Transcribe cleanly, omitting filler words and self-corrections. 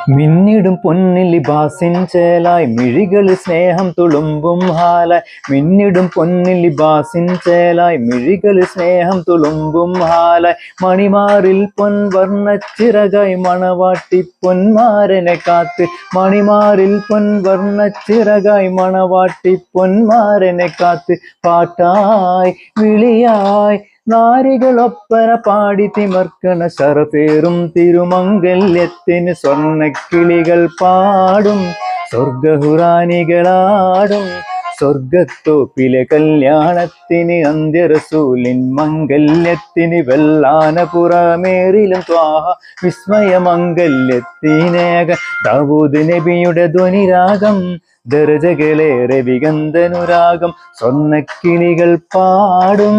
മിന്നിടും പൊന്നിൽ ലിബാസിൻ ചേലായി മിഴികളിൽ സ്നേഹം തുളുമ്പും ഹാലായി. മിന്നിടും പൊന്നിൽ ലിബാസിൻ ചേലായി മിഴികളിൽ സ്നേഹം തുളുമ്പും ഹാലായി. മണിമാറിൽ പൊൻവർണ്ണച്ചിറകായി മണവാട്ടി പൊന്മാരനെ കാത്ത്. മണിമാറിൽ പൊൻവർണ്ണച്ചിറകായി മണവാട്ടി പൊന്മാരനെ കാത്ത്. പാട്ടായി വിളിയായി നാരികളൊപ്പന പാടി തിമർക്കണ ശരപേറും തിരുമംഗല്യത്തിന് സ്വർണ്ണക്കിളികൾ പാടും സ്വർഗഹുറാനികളാടും. സ്വർഗത്തോപ്പിലെ കല്യാണത്തിന് അന്ത്യറസൂലിൻ മംഗല്യത്തിന് വെള്ളാനപുറമേറിലും ത്വാഹ വിസ്മയമംഗല്യത്തിനേക. ദാവൂദ് നബിയുടെ ധ്വനിരാഗം ദരജകളേറെ വിഗന്ധനുരാഗം സ്വർണ്ണക്കിളികൾ പാടും.